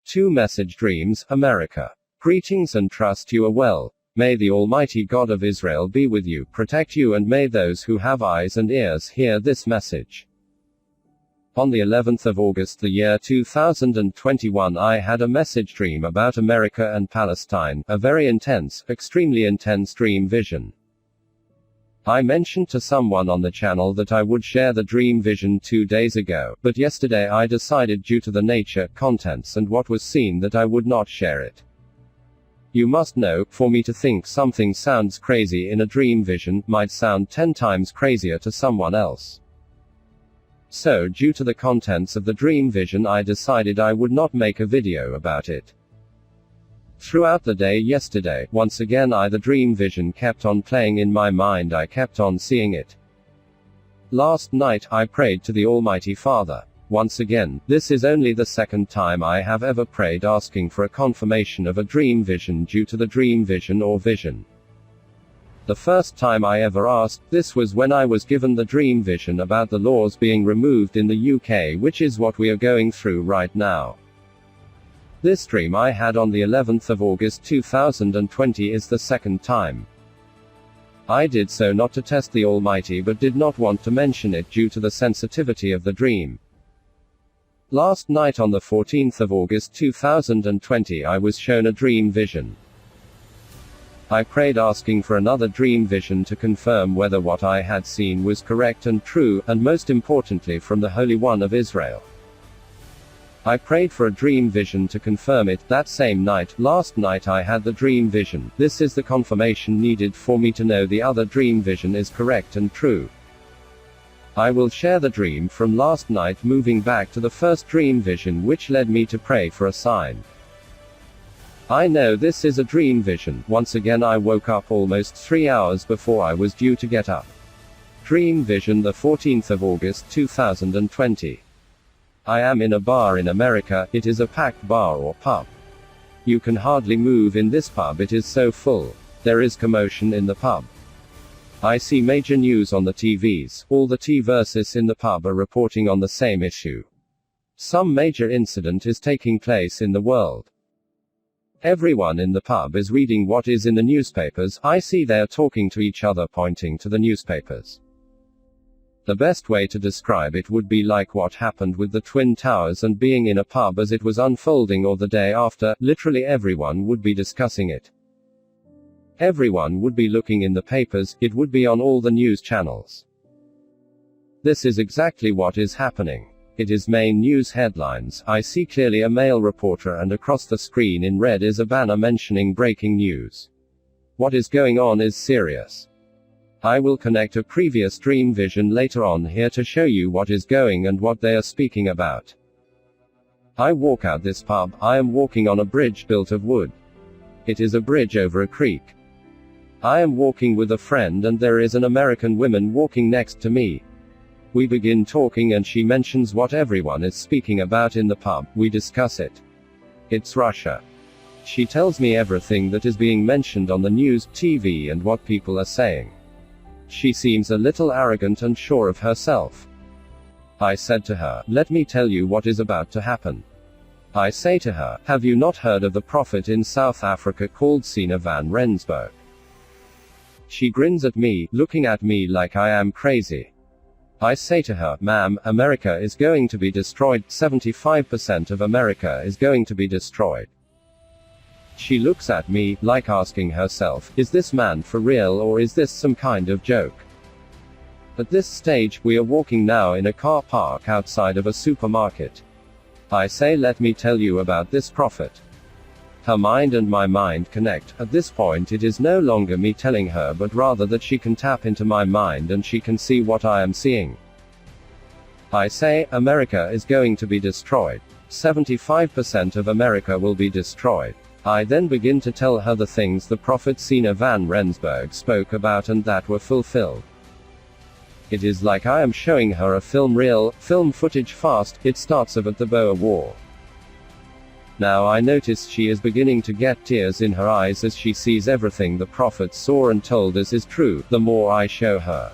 2 Message Dreams, America. Greetings and trust you are well. May the Almighty God of Israel be with you, protect you, and may those who have eyes and ears hear this message. On the 11th of August the year 2021 I had a message dream about America and Palestine, a very intense, extremely intense dream vision. I mentioned to someone on the channel that I would share the dream vision 2 days ago, but yesterday I decided due to the nature, contents and what was seen that I would not share it. You must know, for me to think something sounds crazy in a dream vision, might sound 10 times crazier to someone else. So due to the contents of the dream vision I decided I would not make a video about it. Throughout the day yesterday, once again the dream vision kept on playing in my mind, I kept on seeing it. Last night, I prayed to the Almighty Father. Once again, this is only the second time I have ever prayed asking for a confirmation of a dream vision due to the dream vision or vision. The first time I ever asked, this was when I was given the dream vision about the laws being removed in the UK, which is what we are going through right now. This dream I had on the 11th of August 2020 is the second time. I did so not to test the Almighty but did not want to mention it due to the sensitivity of the dream. Last night on the 14th of August 2020 I was shown a dream vision. I prayed asking for another dream vision to confirm whether what I had seen was correct and true, and most importantly from the Holy One of Israel. I prayed for a dream vision to confirm it. That same night, last night I had the dream vision. This is the confirmation needed for me to know the other dream vision is correct and true. I will share the dream from last night moving back to the first dream vision which led me to pray for a sign. I know this is a dream vision. Once again I woke up almost 3 hours before I was due to get up. Dream vision the 14th of August 2020. I am in a bar in America. It is a packed bar or pub. You can hardly move in this pub, it is so full. There is commotion in the pub. I see major news on the TVs. All the T-verses in the pub are reporting on the same issue. Some major incident is taking place in the world. Everyone in the pub is reading what is in the newspapers. I see they are talking to each other, pointing to the newspapers. The best way to describe it would be like what happened with the Twin Towers and being in a pub as it was unfolding, or the day after. Literally everyone would be discussing it. Everyone would be looking in the papers, it would be on all the news channels. This is exactly what is happening. It is main news headlines. I see clearly a male reporter, and across the screen in red is a banner mentioning breaking news. What is going on is serious. I will connect a previous dream vision later on here to show you what is going and what they are speaking about. I walk out this pub. I am walking on a bridge built of wood. It is a bridge over a creek. I am walking with a friend and there is an American woman walking next to me. We begin talking and she mentions what everyone is speaking about in the pub. We discuss it. It's Russia. She tells me everything that is being mentioned on the news, TV and what people are saying. She seems a little arrogant and sure of herself. I said to her, let me tell you what is about to happen. I say to her, have you not heard of the prophet in South Africa called Sina van Rensburg? She grins at me, looking at me like I am crazy. I say to her, ma'am, America is going to be destroyed. 75% of America is going to be destroyed. She looks at me, like asking herself, is this man for real or is this some kind of joke? At this stage, we are walking now in a car park outside of a supermarket. I say, let me tell you about this prophet. Her mind and my mind connect. At this point it is no longer me telling her, but rather that she can tap into my mind and she can see what I am seeing. I say, America is going to be destroyed. 75% of America will be destroyed. I then begin to tell her the things the prophet Sina van Rensburg spoke about and that were fulfilled. It is like I am showing her a film reel, film footage fast. It starts off at the Boer War. Now I notice she is beginning to get tears in her eyes as she sees everything the prophet saw and told us is true. The more I show her,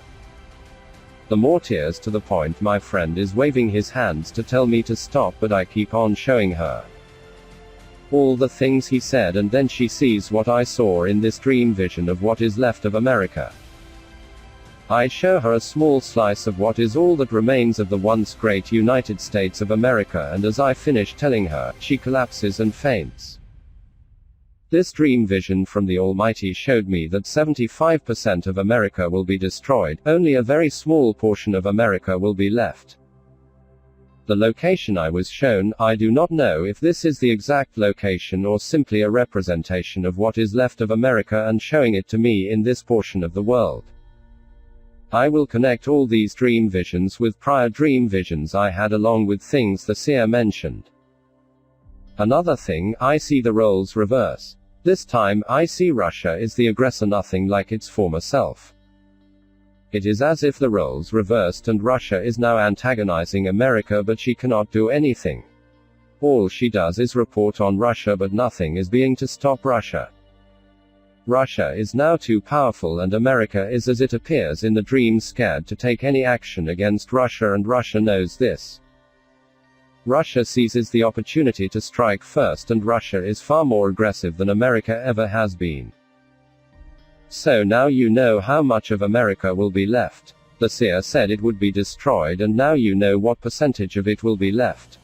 the more tears, to the point my friend is waving his hands to tell me to stop, but I keep on showing her. all the things he said, and then she sees what I saw in this dream vision of what is left of America. I show her a small slice of what is all that remains of the once great United States of America, and as I finish telling her, she collapses and faints. This dream vision from the Almighty showed me that 75% of America will be destroyed, only a very small portion of America will be left. The location I was shown, I do not know if this is the exact location or simply a representation of what is left of America and showing it to me in this portion of the world. I will connect all these dream visions with prior dream visions I had, along with things the seer mentioned. Another thing, I see the roles reverse. This time, I see Russia is the aggressor, nothing like its former self. It is as if the roles reversed and Russia is now antagonizing America, but she cannot do anything. All she does is report on Russia, but nothing is being to stop Russia. Russia is now too powerful, and America is, as it appears in the dream, scared to take any action against Russia, and Russia knows this. Russia seizes the opportunity to strike first, and Russia is far more aggressive than America ever has been. So now you know how much of America will be left. The seer said it would be destroyed, and now you know what percentage of it will be left.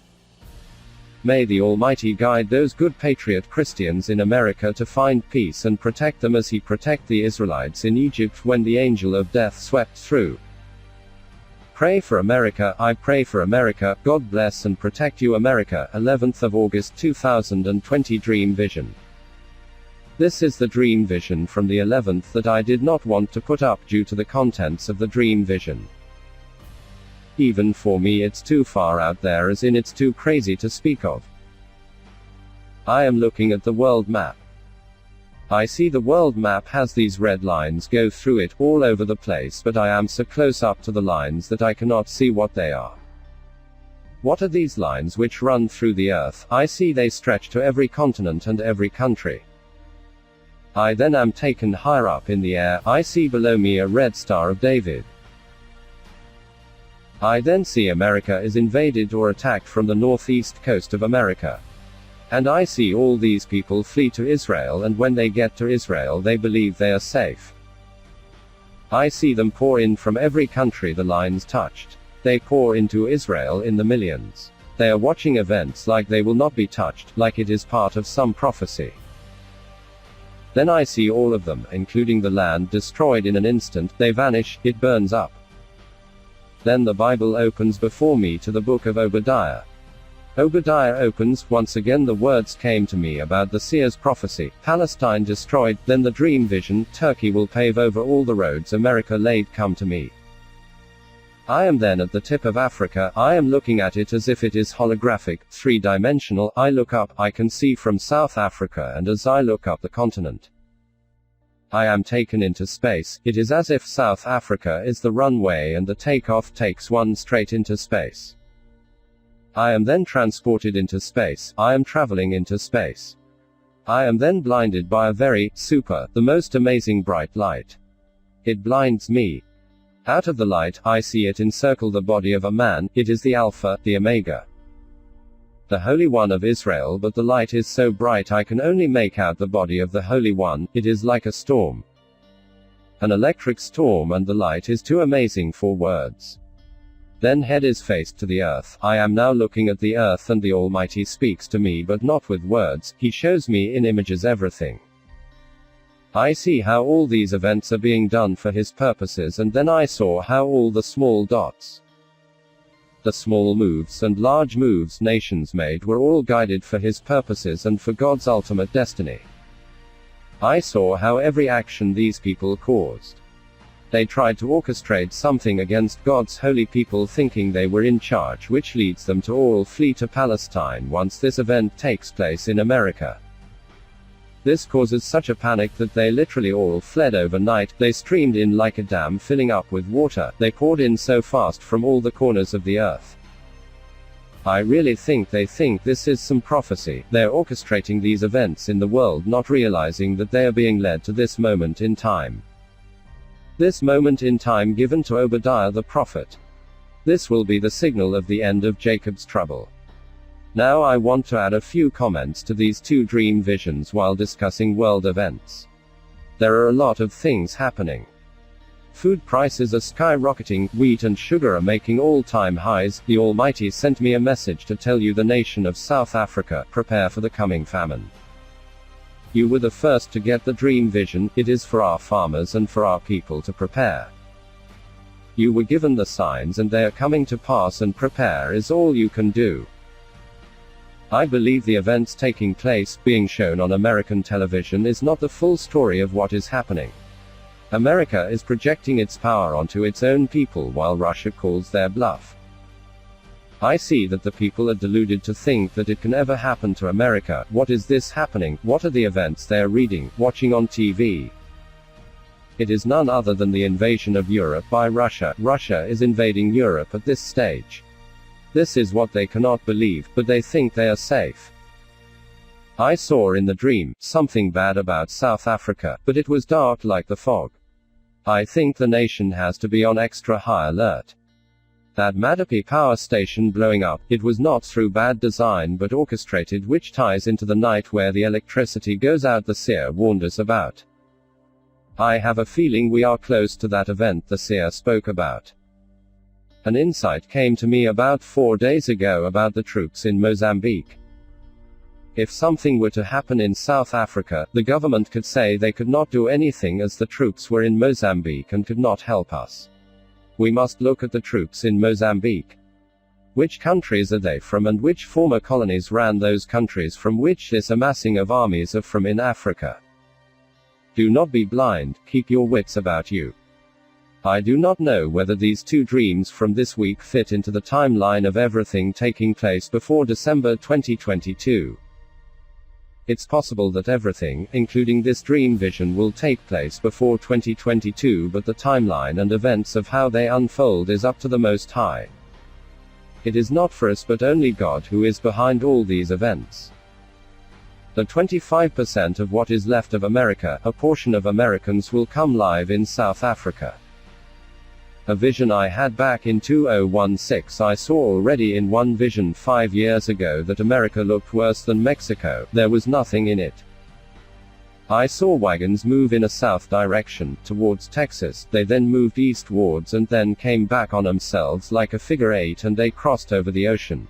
May the Almighty guide those good patriot Christians in America to find peace and protect them as He protected the Israelites in Egypt when the angel of death swept through. Pray for America. I pray for America. God bless and protect you, America. 11th of August 2020 Dream Vision. This is the dream vision from the 11th that I did not want to put up due to the contents of the dream vision. Even for me it's too far out there, as in it's too crazy to speak of. I am looking at the world map. I see the world map has these red lines go through it all over the place, but I am so close up to the lines that I cannot see what they are. What are these lines which run through the earth? I see they stretch to every continent and every country. I then am taken higher up in the air. I see below me a red Star of David. I then see America is invaded or attacked from the northeast coast of America. And I see all these people flee to Israel, and when they get to Israel they believe they are safe. I see them pour in from every country the lines touched. They pour into Israel in the millions. They are watching events like they will not be touched, like it is part of some prophecy. Then I see all of them, including the land, destroyed in an instant. They vanish, it burns up. Then the Bible opens before me to the book of Obadiah. Obadiah opens, once again the words came to me about the seer's prophecy, Palestine destroyed, then the dream vision, Turkey will pave over all the roads America laid come to me. I am then at the tip of Africa. I am looking at it as if it is holographic, three-dimensional. I look up, I can see from South Africa, and as I look up the continent, I am taken into space. It is as if South Africa is the runway and the takeoff takes one straight into space. I am then transported into space. I am traveling into space. I am then blinded by a very, the most amazing bright light. It blinds me. Out of the light, I see it encircle the body of a man. It is the Alpha, the Omega, the Holy One of Israel, but the light is so bright I can only make out the body of the Holy One. It is like a storm, an electric storm, and the light is too amazing for words. Then head is faced to the earth. I am now looking at the earth, and the Almighty speaks to me, but not with words. He shows me in images everything. I see how all these events are being done for His purposes, and then I saw how all the small dots, the small moves and large moves nations made, were all guided for His purposes and for God's ultimate destiny. I saw how every action these people caused, they tried to orchestrate something against God's holy people, thinking they were in charge, which leads them to all flee to Palestine once this event takes place in America. This causes such a panic that they literally all fled overnight. They streamed in like a dam filling up with water. They poured in so fast from all the corners of the earth. I really think they think this is some prophecy. They are orchestrating these events in the world, not realizing that they are being led to this moment in time. This moment in time given to Obadiah the prophet. This will be the signal of the end of Jacob's trouble. Now I want to add a few comments to these two dream visions while discussing world events. There are a lot of things happening. Food prices are skyrocketing, wheat and sugar are making all-time highs. The Almighty sent me a message to tell you, the nation of South Africa, prepare for the coming famine. You were the first to get the dream vision. It is for our farmers and for our people to prepare. You were given the signs and they are coming to pass, and prepare is all you can do. I believe the events taking place, being shown on American television, is not the full story of what is happening. America is projecting its power onto its own people while Russia calls their bluff. I see that the people are deluded to think that it can ever happen to America. What is this happening? What are the events they are reading, watching on TV? It is none other than the invasion of Europe by Russia. Russia is invading Europe at this stage. This is what they cannot believe, but they think they are safe. I saw in the dream something bad about South Africa, but it was dark like the fog. I think the nation has to be on extra high alert. That Madapi power station blowing up, it was not through bad design but orchestrated, which ties into the night where the electricity goes out the seer warned us about. I have a feeling we are close to that event the seer spoke about. An insight came to me about 4 days ago about the troops in Mozambique. If something were to happen in South Africa, the government could say they could not do anything as the troops were in Mozambique and could not help us. We must look at the troops in Mozambique. Which countries are they from, and which former colonies ran those countries from which this amassing of armies are from in Africa? Do not be blind, keep your wits about you. I do not know whether these two dreams from this week fit into the timeline of everything taking place before December 2022. It's possible that everything, including this dream vision, will take place before 2022, but the timeline and events of how they unfold is up to the Most High. It is not for us but only God who is behind all these events. The 25% of what is left of America, a portion of Americans, will come live in South Africa. A vision I had back in 2016. I saw already in one vision 5 years ago that America looked worse than Mexico. There was nothing in it. I saw wagons move in a south direction, towards Texas. They then moved eastwards and then came back on themselves like a figure eight, and they crossed over the ocean.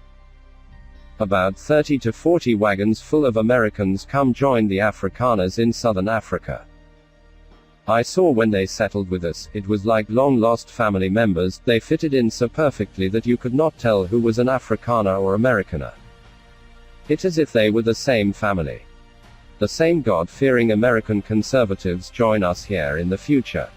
About 30 to 40 wagons full of Americans come join the Afrikaners in southern Africa. I saw when they settled with us, it was like long-lost family members. They fitted in so perfectly that you could not tell who was an Afrikaner or Amerikaner. It's as if they were the same family. The same God-fearing American conservatives join us here in the future.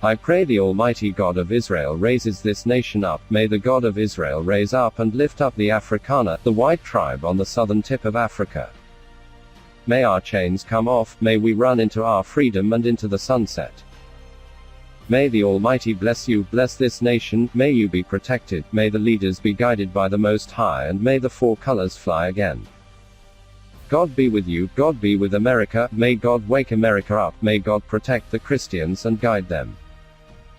I pray the Almighty God of Israel raises this nation up. May the God of Israel raise up and lift up the Afrikaner, the white tribe on the southern tip of Africa. May our chains come off, may we run into our freedom and into the sunset. May the Almighty bless you, bless this nation, may you be protected, may the leaders be guided by the Most High, and may the four colors fly again. God be with you, God be with America, may God wake America up, may God protect the Christians and guide them.